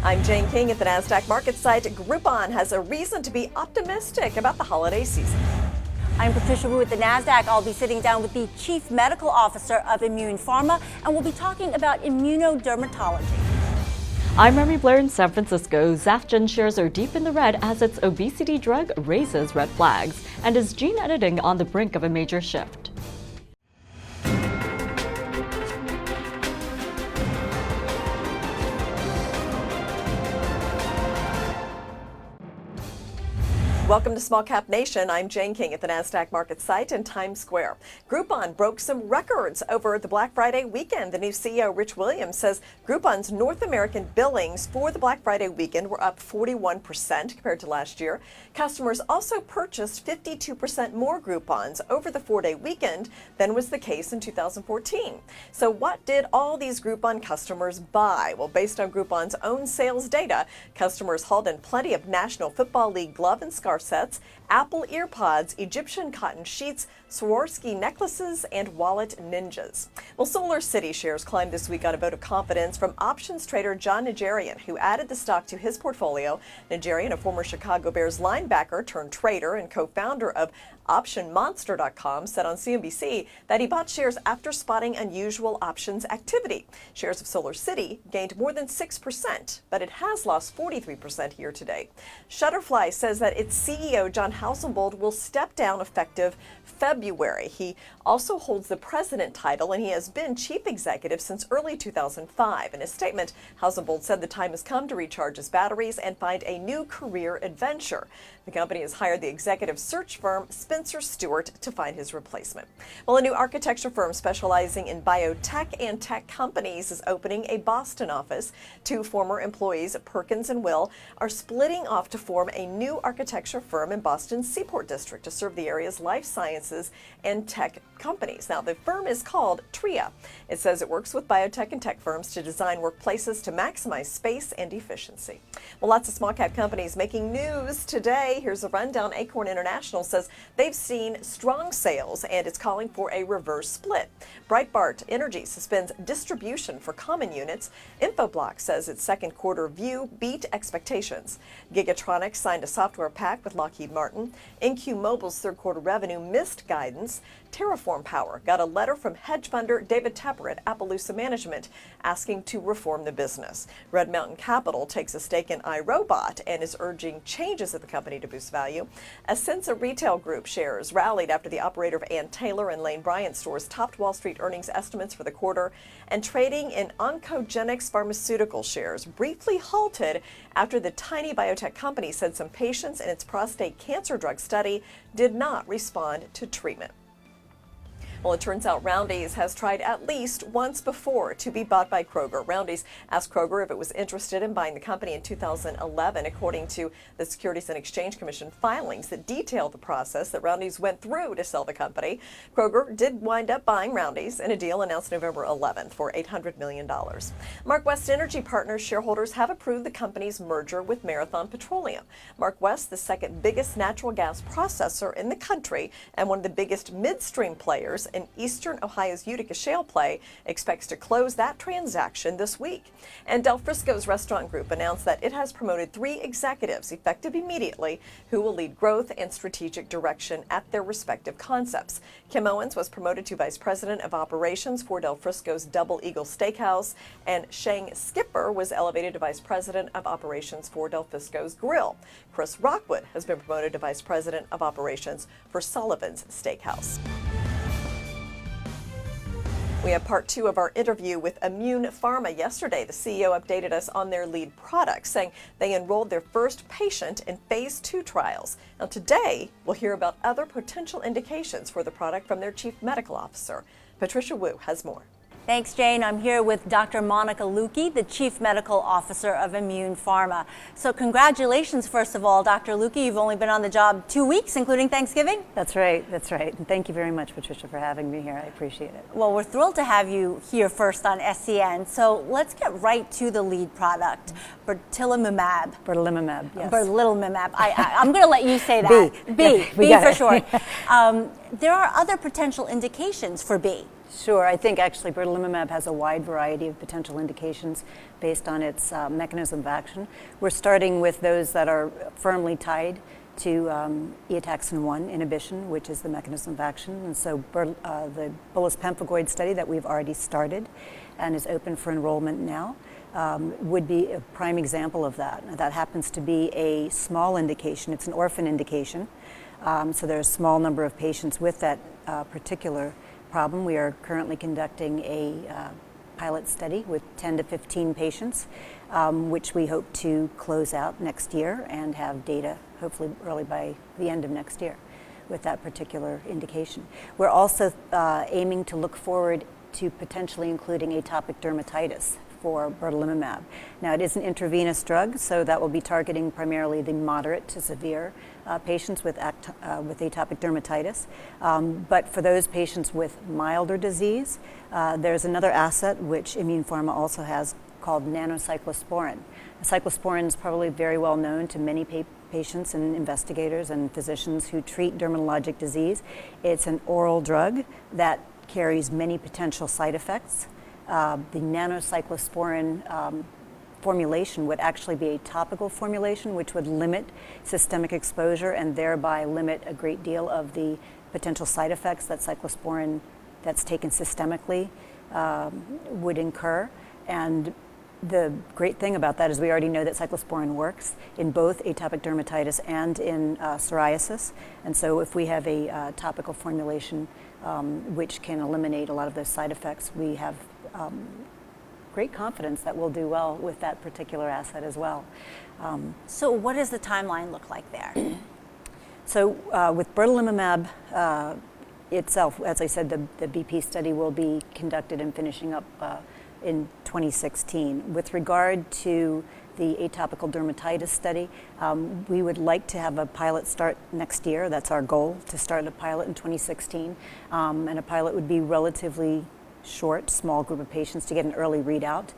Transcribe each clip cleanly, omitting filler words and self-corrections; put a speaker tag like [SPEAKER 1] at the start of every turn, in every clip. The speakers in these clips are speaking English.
[SPEAKER 1] I'm Jane King at the NASDAQ market site. Groupon has a reason to be optimistic about the holiday season.
[SPEAKER 2] I'm Patricia Wu at the NASDAQ. I'll be sitting down with the Chief Medical Officer of Immune Pharma, and we'll be talking about immuno-dermatology.
[SPEAKER 3] I'm Remy Blair in San Francisco. Zafgen shares are deep in the red as its obesity drug raises red flags and is gene editing on the brink of a major shift.
[SPEAKER 1] Welcome to Small Cap Nation. I'm Jane King at the NASDAQ market site in Times Square. Groupon broke some records over the Black Friday weekend. The new CEO, Rich Williams, says Groupon's North American billings for the Black Friday weekend were up 41% compared to last year. Customers also purchased 52% more Groupons over the four-day weekend than was the case in 2014. So what did all these Groupon customers buy? Well, based on Groupon's own sales data, customers hauled in plenty of National Football League glove and scarf sets, Apple earpods, Egyptian cotton sheets, Swarovski necklaces, and wallet ninjas. Well, Solar City shares climbed this week on a vote of confidence from options trader John Nigerian, who added the stock to his portfolio. Nigerian, a former Chicago Bears linebacker turned trader and co-founder of OptionMonster.com, said on CNBC that he bought shares after spotting unusual options activity. Shares of Solar City gained more than 6%, but it has lost 43% year to date. Shutterfly says that its CEO, John Housenbold, will step down effective February. He also holds the president title, and he has been chief executive since early 2005. In a statement, Housenbold said the time has come to recharge his batteries and find a new career adventure. The company has hired the executive search firm Spencer Stewart to find his replacement. Well, a new architecture firm specializing in biotech and tech companies is opening a Boston office. Two former employees, Perkins and Will, are splitting off to form a new architecture firm in Boston's Seaport District to serve the area's life sciences and tech companies. Now, the firm is called TRIA. It says it works with biotech and tech firms to design workplaces to maximize space and efficiency. Well, lots of small cap companies making news today. Here's a rundown. Acorn International says they've seen strong sales and it's calling for a reverse split. Breitbart Energy suspends distribution for common units. Infoblox says its second quarter view beat expectations. Gigatronics signed a software pact with Lockheed Martin. InQ Mobile's third quarter revenue missed guidance. Terraform Power got a letter from hedge funder David Tepper at Appaloosa Management asking to reform the business. Red Mountain Capital takes a stake in iRobot and is urging changes at the company to boost value. Ascensa Retail Group shares rallied after the operator of Ann Taylor and Lane Bryant stores topped Wall Street earnings estimates for the quarter, and trading in Oncogenics pharmaceutical shares briefly halted after the tiny biotech company said some patients in its prostate cancer drug study did not respond to treatment. Well, it turns out Roundy's has tried at least once before to be bought by Kroger. Roundy's asked Kroger if it was interested in buying the company in 2011, according to the Securities and Exchange Commission filings that detail the process that Roundy's went through to sell the company. Kroger did wind up buying Roundy's in a deal announced November 11th for $800 million. MarkWest Energy Partners shareholders have approved the company's merger with Marathon Petroleum. MarkWest, the second biggest natural gas processor in the country and one of the biggest midstream players in eastern Ohio's Utica shale play, expects to close that transaction this week. And Del Frisco's restaurant group announced that it has promoted 3 executives effective immediately who will lead growth and strategic direction at their respective concepts. Kim Owens was promoted to Vice President of Operations for Del Frisco's Double Eagle Steakhouse, and Shang Skipper was elevated to Vice President of Operations for Del Frisco's Grill. Chris Rockwood has been promoted to Vice President of Operations for Sullivan's Steakhouse. We have part 2 of our interview with Immune Pharma. Yesterday, the CEO updated us on their lead product, saying they enrolled their first patient in phase 2 trials. Now today, we'll hear about other potential indications for the product from their chief medical officer. Patricia Wu has more.
[SPEAKER 2] Thanks, Jane. I'm here with Dr. Monica Lukey, the Chief Medical Officer of Immune Pharma. So congratulations, first of all, Dr. Lukey. You've only been on the job 2 weeks, including Thanksgiving?
[SPEAKER 4] That's right. And thank you very much, Patricia, for having me here. I appreciate it.
[SPEAKER 2] Well, we're thrilled to have you here first on SCN. So let's get right to the lead product, bertelimumab.
[SPEAKER 4] Bertelimumab, yes.
[SPEAKER 2] Bertelimumab. I'm going to let you say that. B for short. There are other potential indications for B.
[SPEAKER 4] Sure. I think actually berdalimumab has a wide variety of potential indications based on its mechanism of action. We're starting with those that are firmly tied to eotaxin-1 inhibition, which is the mechanism of action. And so the bullous pemphigoid study that we've already started and is open for enrollment now would be a prime example of that. That happens to be a small indication. It's an orphan indication. So there's a small number of patients with that particular problem. We are currently conducting a pilot study with 10 to 15 patients, which we hope to close out next year and have data hopefully early by the end of next year with that particular indication. We're also aiming to look forward to potentially including atopic dermatitis for berdalimumab. Now, it is an intravenous drug, so that will be targeting primarily the moderate to severe patients with atopic dermatitis. But for those patients with milder disease, there's another asset which Immune Pharma also has called nanocyclosporin. Cyclosporin is probably very well known to many patients and investigators and physicians who treat dermatologic disease. It's an oral drug that carries many potential side effects. The nanocyclosporin formulation would actually be a topical formulation, which would limit systemic exposure and thereby limit a great deal of the potential side effects that cyclosporin that's taken systemically would incur. And the great thing about that is we already know that cyclosporin works in both atopic dermatitis and in psoriasis. And so if we have a topical formulation which can eliminate a lot of those side effects, we have great confidence that we'll do well with that particular asset as well.
[SPEAKER 2] So what does the timeline look like there?
[SPEAKER 4] So with berdalimumab itself, as I said, the BP study will be conducted and finishing up in 2016. With regard to the atopic dermatitis study, we would like to have a pilot start next year. That's our goal, to start a pilot in 2016. And a pilot would be relatively short, small group of patients to get an early readout.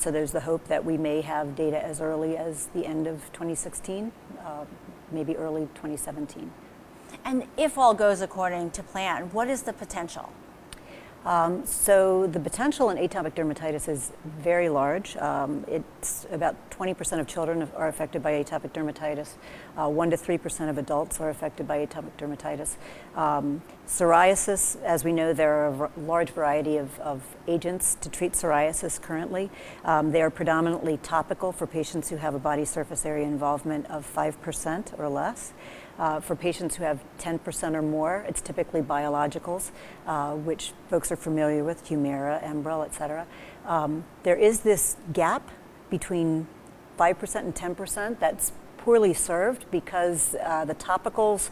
[SPEAKER 4] So there's the hope that we may have data as early as the end of 2016, maybe early 2017.
[SPEAKER 2] And if all goes according to plan, what is the potential?
[SPEAKER 4] So the potential in atopic dermatitis is very large. It's about 20% of children are affected by atopic dermatitis. 1 to 3% of adults are affected by atopic dermatitis. Psoriasis, as we know, there are a large variety of agents to treat psoriasis currently. They are predominantly topical for patients who have a body surface area involvement of 5% or less. For patients who have 10% or more, it's typically biologicals, which folks are familiar with, Humira, Enbrel, et cetera. There is this gap between 5% and 10% that's poorly served because the topicals,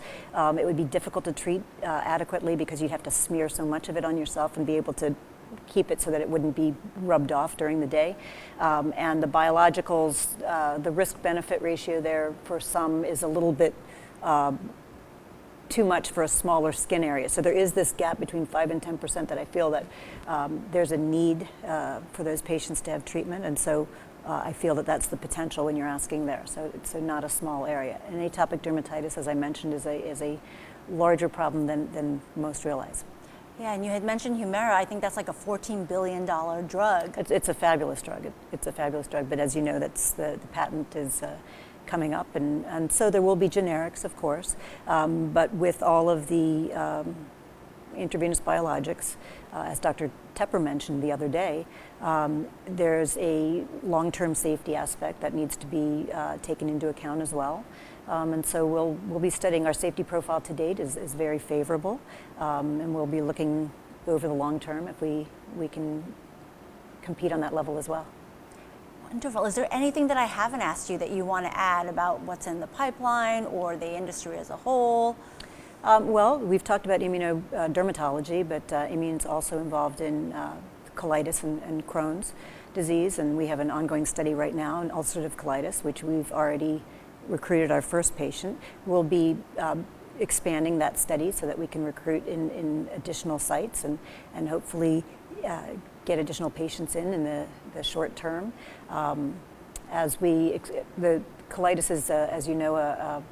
[SPEAKER 4] it would be difficult to treat adequately because you'd have to smear so much of it on yourself and be able to keep it so that it wouldn't be rubbed off during the day. And the biologicals, the risk-benefit ratio there for some is a little bit too much for a smaller skin area. So there is this gap between 5 and 10% that I feel that there's a need for those patients to have treatment. And so I feel that that's the potential when you're asking there. So it's not a small area. And atopic dermatitis, as I mentioned, is a larger problem than most realize.
[SPEAKER 2] Yeah, and you had mentioned Humira. I think that's like a $14 billion drug.
[SPEAKER 4] It's a fabulous drug. It's a fabulous drug. But as you know, that's the patent is coming up, and so there will be generics, of course, but with all of the intravenous biologics, as Dr. Tepper mentioned the other day, there's a long-term safety aspect that needs to be taken into account as well. And so we'll be studying. Our safety profile to date is very favorable, and we'll be looking over the long term if we can compete on that level as well.
[SPEAKER 2] Wonderful. Is there anything that I haven't asked you that you want to add about what's in the pipeline or the industry as a whole?
[SPEAKER 4] Well, we've talked about immuno-dermatology, but Immune's also involved in colitis and Crohn's disease, and we have an ongoing study right now in ulcerative colitis, which we've already recruited our first patient. We'll be expanding that study so that we can recruit in additional sites and hopefully get additional patients in the short term. The colitis is, as you know,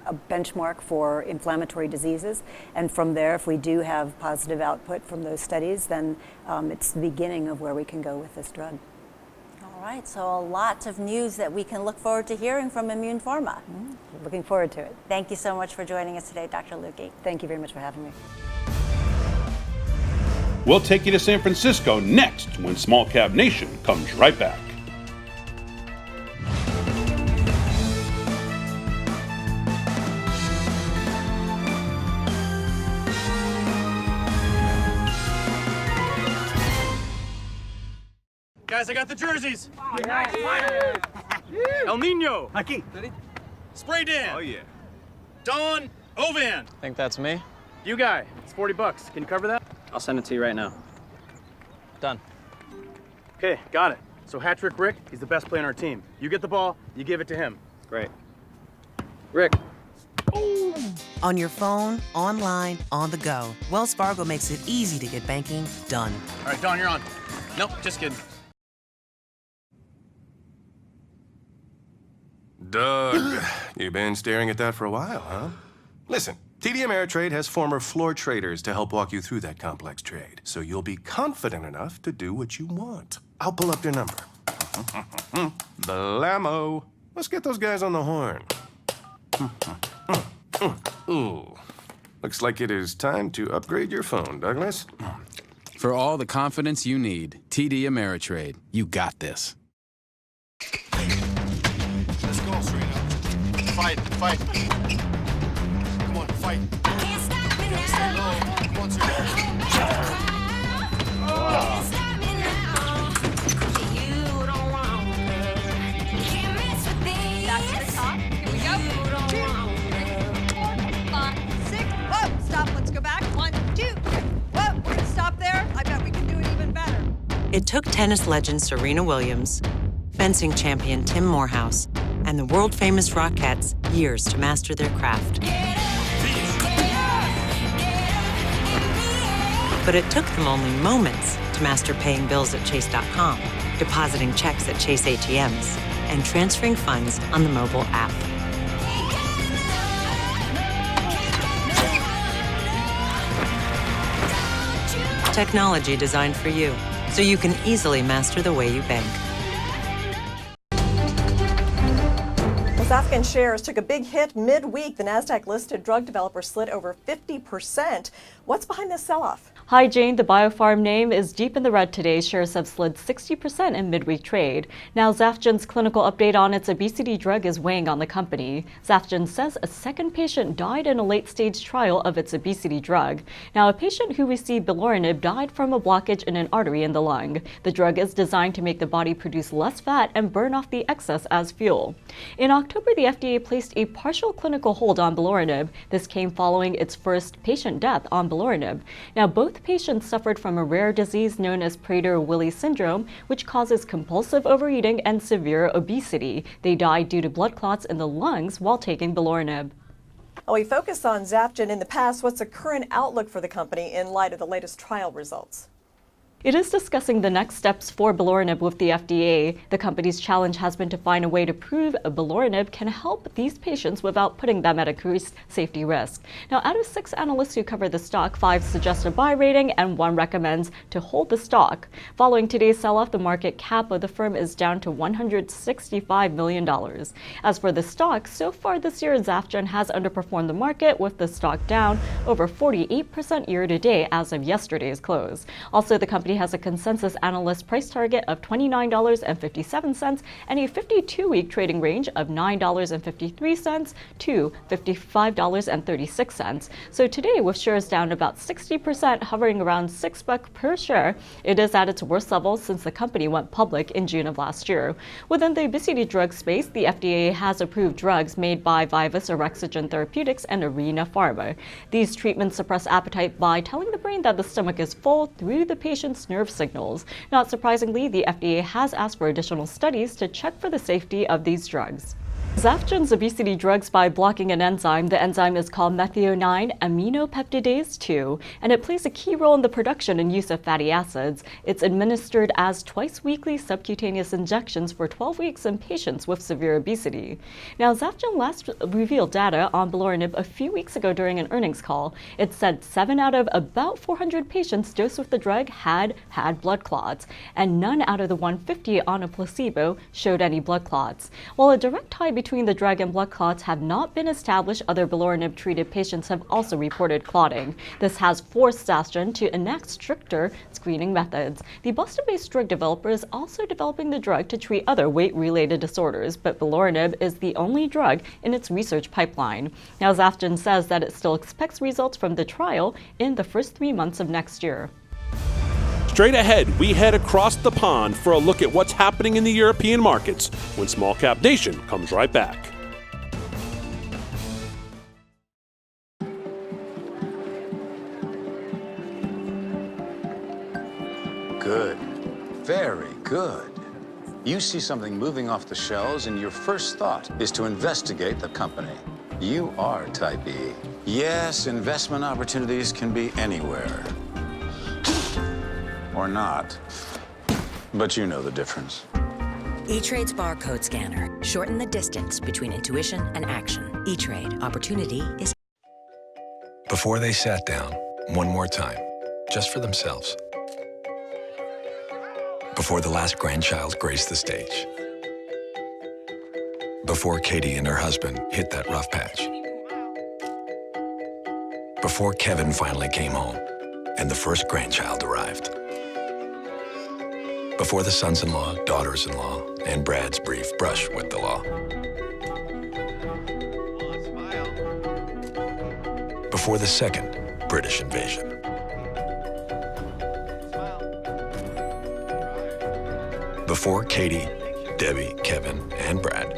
[SPEAKER 4] a benchmark for inflammatory diseases. And from there, if we do have positive output from those studies, then it's the beginning of where we can go with this drug.
[SPEAKER 2] All right, so a lot of news that we can look forward to hearing from Immune Pharma.
[SPEAKER 4] Looking forward to it.
[SPEAKER 2] Thank you so much for joining us today, Dr. Lukey.
[SPEAKER 4] Thank you very much for having me.
[SPEAKER 5] We'll take you to San Francisco next when Small Cap Nation comes right back.
[SPEAKER 6] Guys, I got the jerseys. El Nino. Aquí. Spray Dan.
[SPEAKER 7] Oh, yeah.
[SPEAKER 6] Don Ovan.
[SPEAKER 8] Think that's me?
[SPEAKER 6] You guy. It's $40. Can you cover that?
[SPEAKER 8] I'll send it to you right now. Done.
[SPEAKER 6] Okay, got it. So hat-trick Rick, he's the best player on our team. You get the ball, you give it to him.
[SPEAKER 8] Great. Rick.
[SPEAKER 9] On your phone, online, on the go, Wells Fargo makes it easy to get banking done.
[SPEAKER 6] All right, Don, you're on. Nope, just kidding.
[SPEAKER 7] Doug, you've been staring at that for a while, huh? Listen, TD Ameritrade has former floor traders to help walk you through that complex trade, so you'll be confident enough to do what you want. I'll pull up their number. Blammo. Let's get those guys on the horn. Ooh. Looks like it is time to upgrade your phone, Douglas.
[SPEAKER 10] For all the confidence you need, TD Ameritrade. You got this.
[SPEAKER 7] Let's go, Serena. Fight, fight. Come on, fight. Can't stop me now. Come on, Serena. Can't stop me now. You don't want me. You can't mess with this.
[SPEAKER 11] Back to the top. Here we go. 2, 4, 5, 6. Whoa, stop. Let's go back. 1, 2. Whoa, we're gonna stop there. I bet we can do it even better.
[SPEAKER 9] It took tennis legend Serena Williams, fencing champion Tim Morehouse, and the world-famous Rockettes years to master their craft. But it took them only moments to master paying bills at Chase.com, depositing checks at Chase ATMs, and transferring funds on the mobile app. Technology designed for you, so you can easily master the way you bank.
[SPEAKER 1] Zafgen shares took a big hit midweek. The NASDAQ-listed drug developer slid over 50%. What's behind this sell-off?
[SPEAKER 3] Hi, Jane. The biopharm name is deep in the red today. Shares have slid 60% in midweek trade. Now, Zafgen's clinical update on its obesity drug is weighing on the company. Zafgen says a second patient died in a late-stage trial of its obesity drug. Now, a patient who received beloranib died from a blockage in an artery in the lung. The drug is designed to make the body produce less fat and burn off the excess as fuel. In October, the FDA placed a partial clinical hold on beloranib. This came following its first patient death on beloranib. Now, both patients suffered from a rare disease known as Prader-Willi syndrome, which causes compulsive overeating and severe obesity. They died due to blood clots in the lungs while taking beloranib.
[SPEAKER 1] Well, we focused on Zafgen in the past. What's the current outlook for the company in light of the latest trial results?
[SPEAKER 3] It is discussing the next steps for beloranib with the FDA. The company's challenge has been to find a way to prove beloranib can help these patients without putting them at increased safety risk. Now, out of 6 analysts who cover the stock, 5 suggest a buy rating and 1 recommends to hold the stock. Following today's sell-off, the market cap of the firm is down to $165 million. As for the stock, so far this year, Zafgen has underperformed the market, with the stock down over 48% year-to-date as of yesterday's close. Also, the company has a consensus analyst price target of $29.57 and a 52-week trading range of $9.53 to $55.36. So today, with shares down about 60%, hovering around $6 per share, it is at its worst level since the company went public in June of last year. Within the obesity drug space, the FDA has approved drugs made by Vivus Orexogen Therapeutics and Arena Pharma. These treatments suppress appetite by telling the brain that the stomach is full through the patient's nerve signals. Not surprisingly, the FDA has asked for additional studies to check for the safety of these drugs. Zafgen's obesity drugs by blocking an enzyme. The enzyme is called methionine aminopeptidase 2, and it plays a key role in the production and use of fatty acids. It's administered as twice-weekly subcutaneous injections for 12 weeks in patients with severe obesity. Now, Zafgen last revealed data on beloranib a few weeks ago during an earnings call. It said 7 out of about 400 patients dosed with the drug had blood clots, and none out of the 150 on a placebo showed any blood clots. While a direct tie between the drug and blood clots have not been established, other beloranib-treated patients have also reported clotting. This has forced Zafgen to enact stricter screening methods. The Boston-based drug developer is also developing the drug to treat other weight-related disorders, but beloranib is the only drug in its research pipeline. Now, Zafgen says that it still expects results from the trial in the first 3 months of next year.
[SPEAKER 5] Straight ahead, we head across the pond for a look at what's happening in the European markets when Small Cap Nation comes right back.
[SPEAKER 12] Good. Very good. You see something moving off the shelves and your first thought is to investigate the company. You are type E. Yes, investment opportunities can be anywhere. Or not. But you know the difference.
[SPEAKER 13] E-Trade's barcode scanner. Shorten the distance between intuition and action. E-Trade. Opportunity is...
[SPEAKER 14] Before they sat down, one more time, just for themselves. Before the last grandchild graced the stage. Before Katie and her husband hit that rough patch. Before Kevin finally came home and the first grandchild arrived. Before the sons-in-law, daughters-in-law, and Brad's brief brush with the law. Before the second British invasion. Before Katie, Debbie, Kevin, and Brad.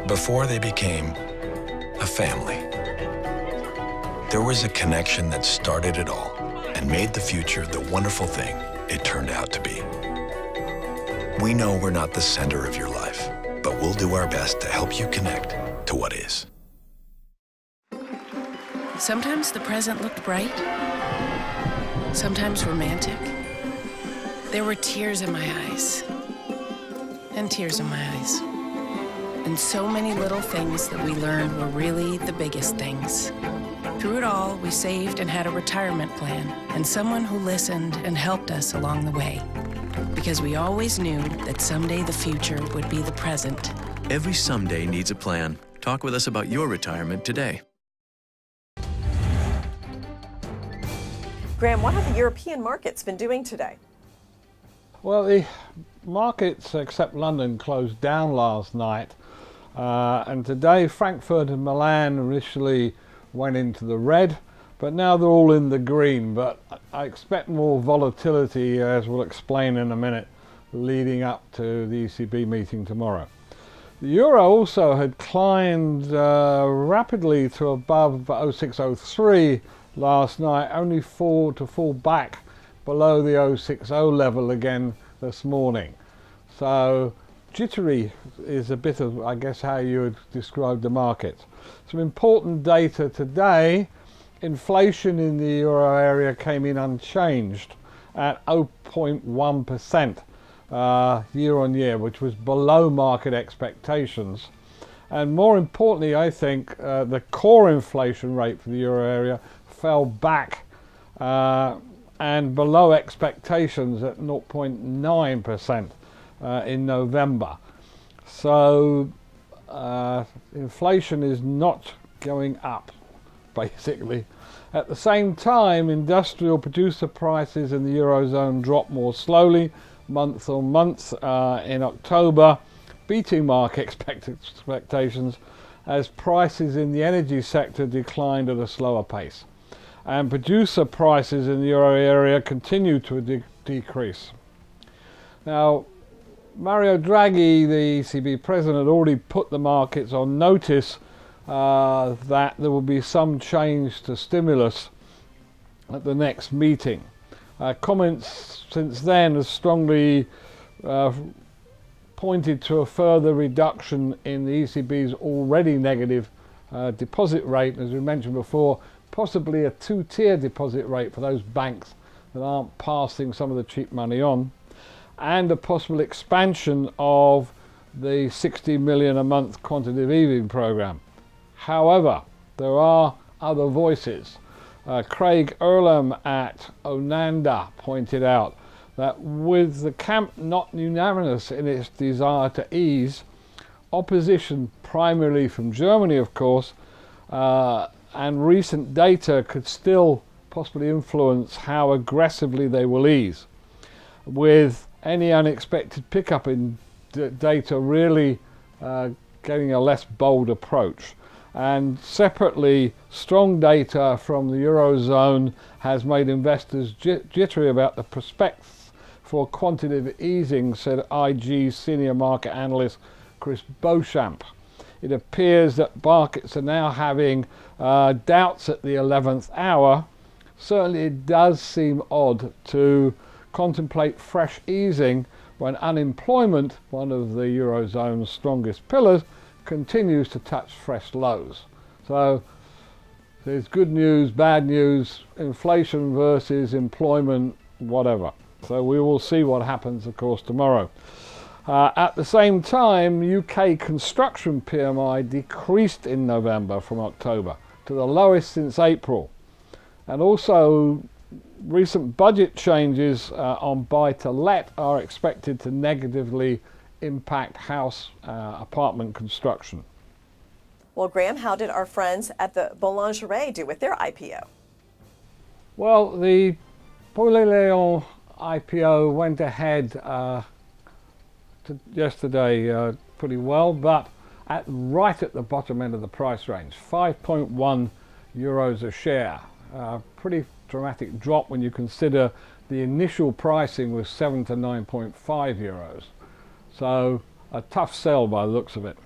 [SPEAKER 14] Before they became a family. There was a connection that started it all and made the future the wonderful thing it turned out to be. We know we're not the center of your life, but we'll do our best to help you connect to what is.
[SPEAKER 15] Sometimes the present looked bright, sometimes romantic. There were tears in my eyes, and tears in my eyes. And so many little things that we learned were really the biggest things. Through it all, we saved and had a retirement plan, and someone who listened and helped us along the way. Because we always knew that someday the future would be the present.
[SPEAKER 16] Every someday needs a plan. Talk with us about your retirement today.
[SPEAKER 1] Graham, what have the European markets been doing today?
[SPEAKER 17] Well, the markets, except London, closed down last night. And today, Frankfurt and Milan initially went into the red, but now they're all in the green. But I expect more volatility, as we'll explain in a minute, leading up to the ECB meeting tomorrow. The euro also had climbed rapidly to above 0.603 last night, only to fall back below the 0.60 level again this morning. So jittery is a bit of, I guess, how you would describe the market. Some important data today. Inflation in the euro area came in unchanged at 0.1% year on year, which was below market expectations. And more importantly, I think the core inflation rate for the euro area fell back and below expectations at 0.9% in November. So inflation is not going up, basically. At the same time, industrial producer prices in the Eurozone dropped more slowly, month on month in October, beating market expectations as prices in the energy sector declined at a slower pace. And producer prices in the euro area continue to decrease. Now, Mario Draghi, the ECB president, had already put the markets on notice that there will be some change to stimulus at the next meeting. Comments since then have strongly pointed to a further reduction in the ECB's already negative deposit rate, as we mentioned before, possibly a two-tier deposit rate for those banks that aren't passing some of the cheap money on, and a possible expansion of the 60 million a month quantitative easing program. However, there are other voices. Craig Earlham at Onanda pointed out that with the camp not unanimous in its desire to ease, opposition primarily from Germany, of course, and recent data could still possibly influence how aggressively they will ease, with any unexpected pickup in data really getting a less bold approach. And separately, strong data from the Eurozone has made investors jittery about the prospects for quantitative easing, said IG senior market analyst Chris Beauchamp. It appears that markets are now having doubts at the 11th hour. Certainly it does seem odd to contemplate fresh easing when unemployment, one of the Eurozone's strongest pillars, continues to touch fresh lows. So there's good news, bad news, inflation versus employment, whatever. So we will see what happens, of course, tomorrow. At the same time, UK construction PMI decreased in November from October to the lowest since April. And also, recent budget changes on buy-to-let are expected to negatively impact house apartment construction.
[SPEAKER 1] Well, Graham, how did our friends at the Boulangerie do with their IPO?
[SPEAKER 17] Well, the Boulangerie IPO went ahead yesterday pretty well, but right at the bottom end of the price range, 5.1 euros a share. Pretty dramatic drop when you consider the initial pricing was 7 to 9.5 euros. So a tough sell by the looks of it.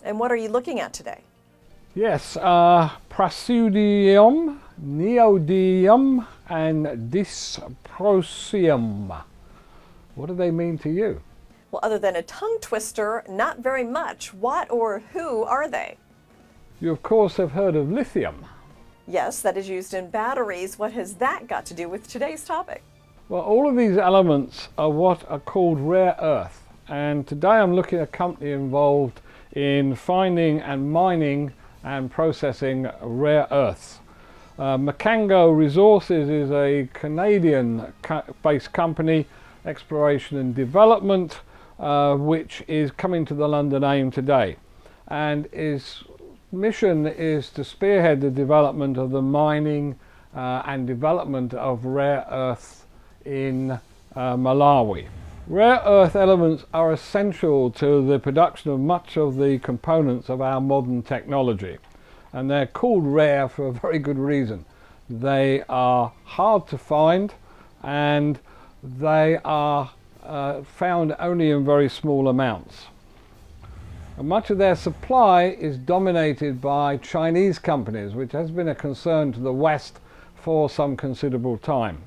[SPEAKER 1] And what are you looking at today?
[SPEAKER 17] Yes, Prasudium, Neodymium, and Dysprosium. What do they mean to you?
[SPEAKER 1] Well, other than a tongue twister, not very much. What or who are they?
[SPEAKER 17] You, of course, have heard of lithium.
[SPEAKER 1] Yes, that is used in batteries. What has that got to do with today's topic?
[SPEAKER 17] Well, all of these elements are what are called rare earth. And today I'm looking at a company involved in finding and mining and processing rare earths. Macango Resources is a Canadian-based company, exploration and development, which is coming to the London AIM today. And its mission is to spearhead the development of the mining and development of rare earths in Malawi. Rare earth elements are essential to the production of much of the components of our modern technology, and they're called rare for a very good reason. They are hard to find, and they are found only in very small amounts. And much of their supply is dominated by Chinese companies, which has been a concern to the West for some considerable time.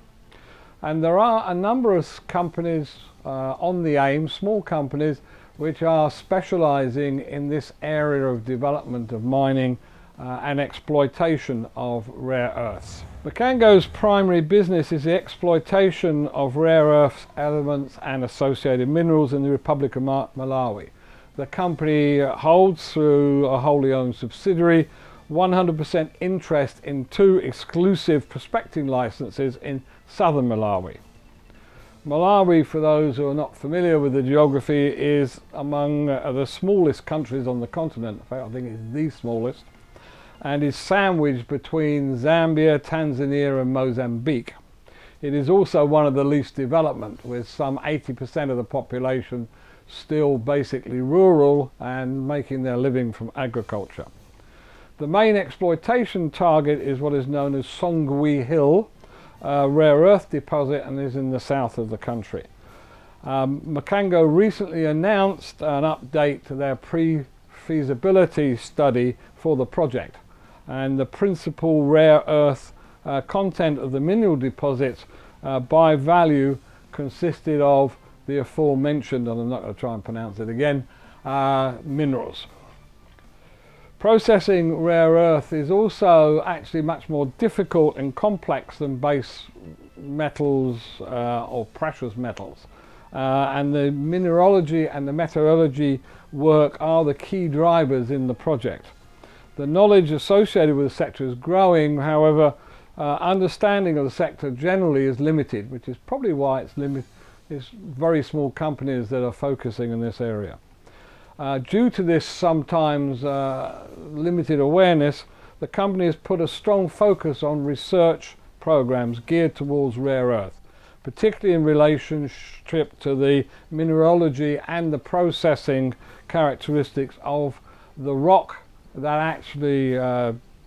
[SPEAKER 17] And there are a number of companies on the AIM, small companies, which are specializing in this area of development of mining and exploitation of rare earths. Macango's primary business is the exploitation of rare earth elements and associated minerals in the Republic of Malawi. The company holds, through a wholly owned subsidiary, 100% interest in 2 exclusive prospecting licenses in southern Malawi. Malawi, for those who are not familiar with the geography, is among the smallest countries on the continent. In fact, I think it's the smallest, and is sandwiched between Zambia, Tanzania and Mozambique. It is also one of the least developed, with some 80% of the population still basically rural and making their living from agriculture. The main exploitation target is what is known as Songwe Hill, rare earth deposit, and is in the south of the country. Macango recently announced an update to their pre-feasibility study for the project, and the principal rare earth content of the mineral deposits by value consisted of the aforementioned, and I'm not going to try and pronounce it again, minerals. Processing rare earth is also actually much more difficult and complex than base metals or precious metals. And the mineralogy and the metallurgy work are the key drivers in the project. The knowledge associated with the sector is growing, however, understanding of the sector generally is limited, which is probably why it's very small companies that are focusing in this area. Due to this sometimes limited awareness, the company has put a strong focus on research programs geared towards rare earth, particularly in relationship to the mineralogy and the processing characteristics of the rock that actually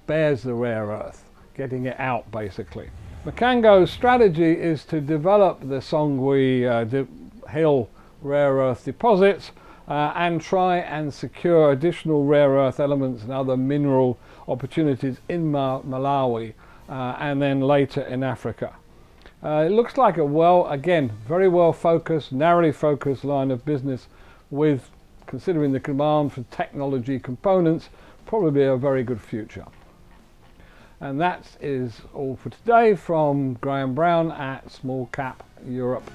[SPEAKER 17] bears the rare earth, getting it out basically. Macango's strategy is to develop the Songwe Hill rare earth deposits and try and secure additional rare earth elements and other mineral opportunities in Malawi and then later in Africa. It looks like a very well focused, narrowly focused line of business with, considering the demand for technology components, probably a very good future. And that is all for today from Graham Brown at Small Cap Europe.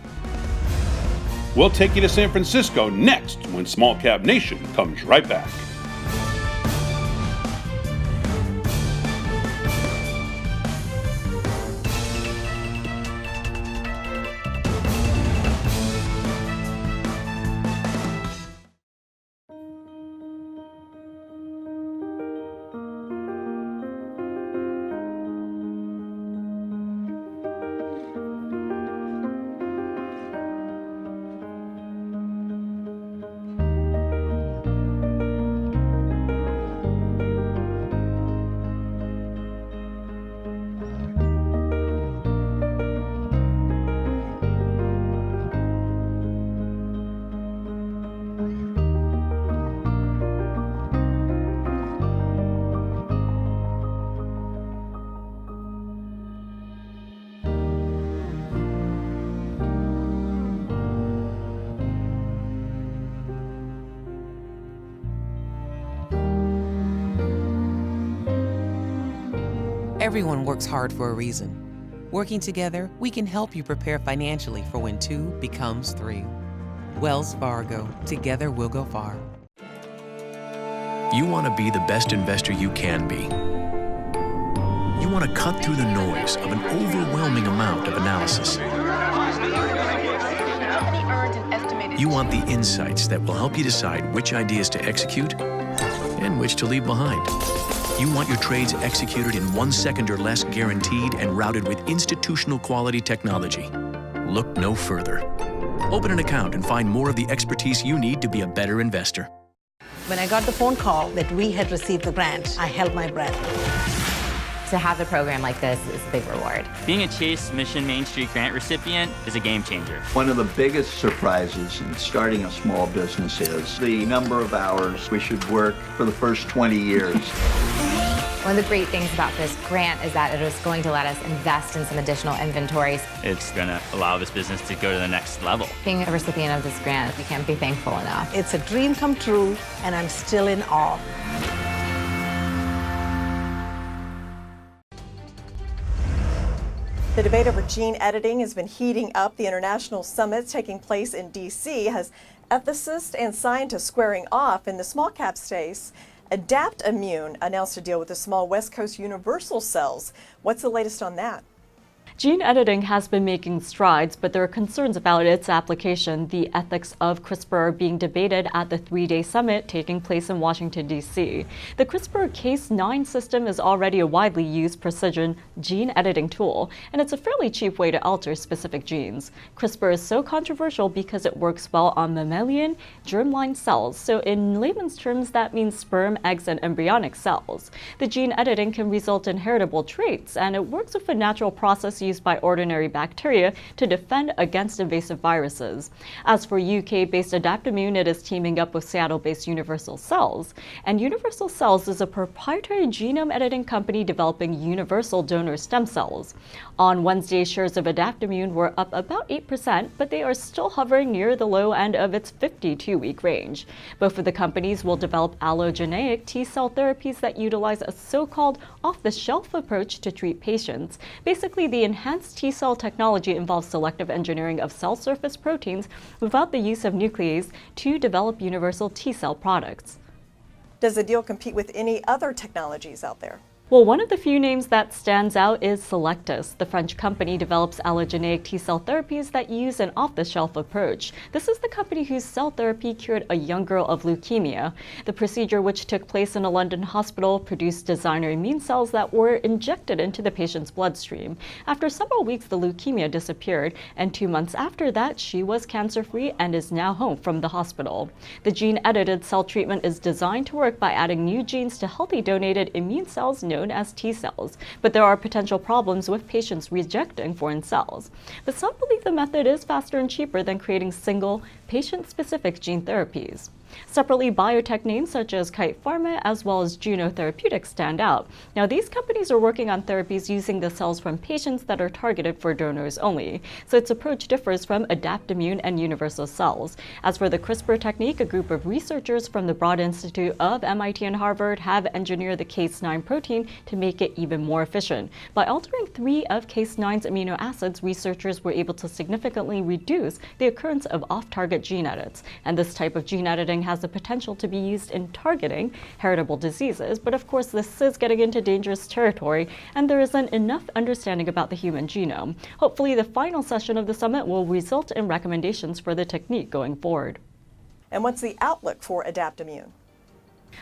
[SPEAKER 5] We'll take you to San Francisco next when Small Cap Nation comes right back.
[SPEAKER 18] Everyone works hard for a reason. Working together, we can help you prepare financially for when 2 becomes 3. Wells Fargo. Together we'll go far.
[SPEAKER 16] You want to be the best investor you can be. You want to cut through the noise of an overwhelming amount of analysis. You want the insights that will help you decide which ideas to execute and which to leave behind. You want your trades executed in 1 second or less, guaranteed and routed with institutional quality technology. Look no further. Open an account and find more of the expertise you need to be a better investor.
[SPEAKER 19] When I got the phone call that we had received the grant, I held my breath.
[SPEAKER 20] To have a program like this is a big reward.
[SPEAKER 21] Being a Chase Mission Main Street grant recipient is a game changer.
[SPEAKER 22] One of the biggest surprises in starting a small business is the number of hours we should work for the first 20 years.
[SPEAKER 20] One of the great things about this grant is that it is going to let us invest in some additional inventories.
[SPEAKER 21] It's going to allow this business to go to the next level.
[SPEAKER 20] Being a recipient of this grant, we can't be thankful enough.
[SPEAKER 19] It's a dream come true, and I'm still in awe.
[SPEAKER 1] The debate over gene editing has been heating up. The international summit taking place in D.C. has ethicists and scientists squaring off in the small cap space. Immune announced a deal with the small West Coast universal cells. What's the latest on that?
[SPEAKER 3] Gene editing has been making strides, but there are concerns about its application. The ethics of CRISPR are being debated at the 3-day summit taking place in Washington, D.C. The CRISPR Cas9 system is already a widely used precision gene editing tool, and it's a fairly cheap way to alter specific genes. CRISPR is so controversial because it works well on mammalian germline cells. So in layman's terms, that means sperm, eggs, and embryonic cells. The gene editing can result in heritable traits, and it works with a natural process process used by ordinary bacteria to defend against invasive viruses. As for UK-based Adaptimmune, it is teaming up with Seattle-based Universal Cells. And Universal Cells is a proprietary genome editing company developing universal donor stem cells. On Wednesday, shares of Adaptimmune were up about 8%, but they are still hovering near the low end of its 52-week range. Both of the companies will develop allogeneic T-cell therapies that utilize a so-called off-the-shelf approach to treat patients. Basically, the enhanced T-cell technology involves selective engineering of cell surface proteins without the use of nuclease to develop universal T-cell products.
[SPEAKER 1] Does the deal compete with any other technologies out there?
[SPEAKER 3] Well, one of the few names that stands out is Selectus. The French company develops allogeneic T-cell therapies that use an off-the-shelf approach. This is the company whose cell therapy cured a young girl of leukemia. The procedure, which took place in a London hospital, produced designer immune cells that were injected into the patient's bloodstream. After several weeks, the leukemia disappeared, and 2 months after that, she was cancer-free and is now home from the hospital. The gene-edited cell treatment is designed to work by adding new genes to healthy donated immune cells known as T cells, but there are potential problems with patients rejecting foreign cells. But some believe the method is faster and cheaper than creating single, patient-specific gene therapies. Separately, biotech names such as Kite Pharma as well as Juno Therapeutics stand out. Now, these companies are working on therapies using the cells from patients that are targeted for donors only, so its approach differs from Adaptimmune and Universal Cells. As for the CRISPR technique, a group of researchers from the Broad Institute of MIT and Harvard have engineered the Cas9 protein to make it even more efficient. By altering 3 of Cas9's amino acids, researchers were able to significantly reduce the occurrence of off-target gene edits, and this type of gene editing has the potential to be used in targeting heritable diseases. But of course, this is getting into dangerous territory, and there isn't enough understanding about the human genome. Hopefully, the final session of the summit will result in recommendations for the technique going forward.
[SPEAKER 1] And what's the outlook for Adaptimmune?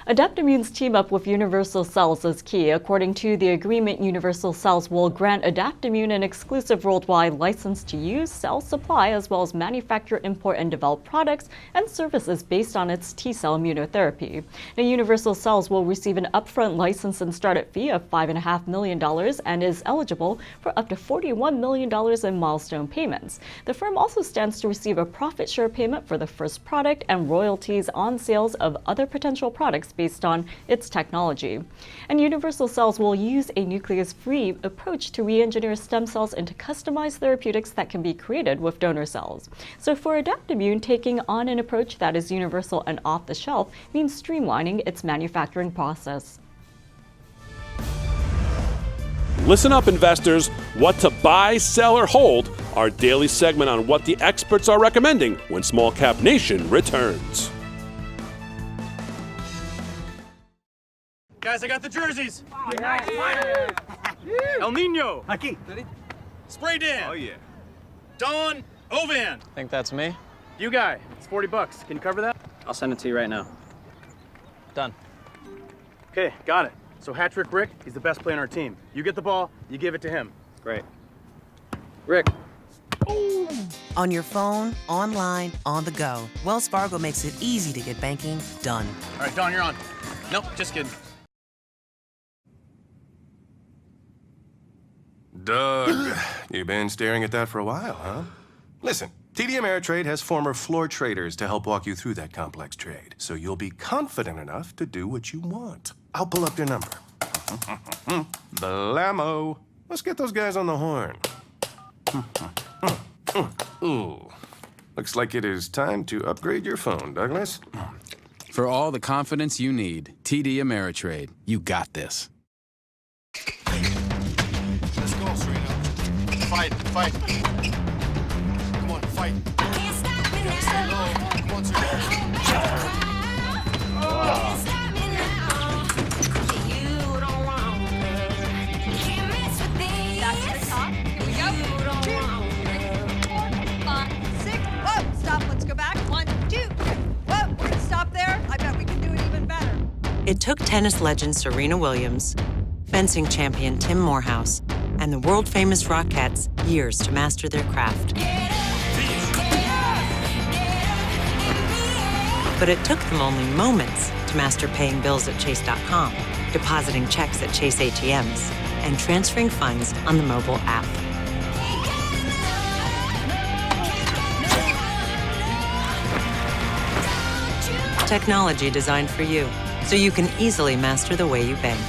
[SPEAKER 3] Adaptimmune's team up with Universal Cells is key. According to the agreement, Universal Cells will grant Adaptimmune an exclusive worldwide license to use, sell, supply, as well as manufacture, import, and develop products and services based on its T-cell immunotherapy. Now, Universal Cells will receive an upfront license and startup fee of $5.5 million and is eligible for up to $41 million in milestone payments. The firm also stands to receive a profit share payment for the first product and royalties on sales of other potential products based on its technology. And Universal Cells will use a nucleus-free approach to re-engineer stem cells into customized therapeutics that can be created with donor cells. So for Adaptimmune, taking on an approach that is universal and off-the-shelf means streamlining its manufacturing process.
[SPEAKER 5] Listen up, investors. What to buy, sell, or hold, our daily segment on what the experts are recommending when Small Cap Nation returns.
[SPEAKER 6] Guys, I got the jerseys. El Nino. Aquí. Spray Dan.
[SPEAKER 8] Oh, yeah.
[SPEAKER 6] Don Ovan.
[SPEAKER 8] Think that's me?
[SPEAKER 6] You guy. It's $40. Can you cover that?
[SPEAKER 8] I'll send it to you right now. Done.
[SPEAKER 6] Okay, got it. So hat-trick Rick, he's the best player on our team. You get the ball, you give it to him.
[SPEAKER 8] Great. Rick.
[SPEAKER 18] On your phone, online, on the go, Wells Fargo makes it easy to get banking done.
[SPEAKER 6] All right, Don, you're on. Nope, just kidding.
[SPEAKER 7] Doug, you've been staring at that for a while, huh? Listen, TD Ameritrade has former floor traders to help walk you through that complex trade, so you'll be confident enough to do what you want. I'll pull up their number. Blammo. Let's get those guys on the horn. Ooh. Looks like it is time to upgrade your phone, Douglas.
[SPEAKER 10] For all the confidence you need, TD Ameritrade. You got this.
[SPEAKER 7] Let's go, Serena. Fight, fight. Come on, fight. Can't stop me now. Come on, Serena.
[SPEAKER 11] Back to the top. Here we go. 2, 3, 4, 5, 6. Whoa, stop. Let's go back. 1, 2. Whoa, we're gonna stop there. I bet we can do it even better.
[SPEAKER 9] It took tennis legend Serena Williams, fencing champion Tim Morehouse, and the world-famous Rockettes years to master their craft. But it took them only moments to master paying bills at Chase.com, depositing checks at Chase ATMs, and transferring funds on the mobile app. technology designed for you, so you can easily master the way you bank.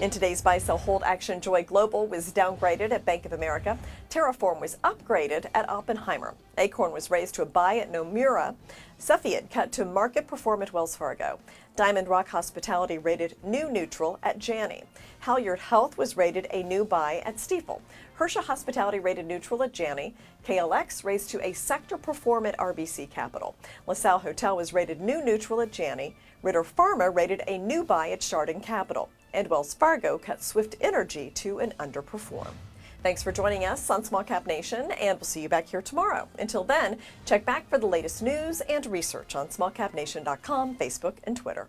[SPEAKER 1] In today's buy, sell, hold action, Joy Global was downgraded at Bank of America. Terraform was upgraded at Oppenheimer. Acorn was raised to a buy at Nomura. Zafgen cut to market perform at Wells Fargo. Diamond Rock Hospitality rated new neutral at Janney. Halyard Health was rated a new buy at Stifel. Hersha Hospitality rated neutral at Janney. KLX raised to a sector perform at RBC Capital. LaSalle Hotel was rated new neutral at Janney. Ritter Pharma rated a new buy at Chardon Capital. And Wells Fargo cut Swift Energy to an underperform. Thanks for joining us on Small Cap Nation, and we'll see you back here tomorrow. Until then, check back for the latest news and research on smallcapnation.com, Facebook, and Twitter.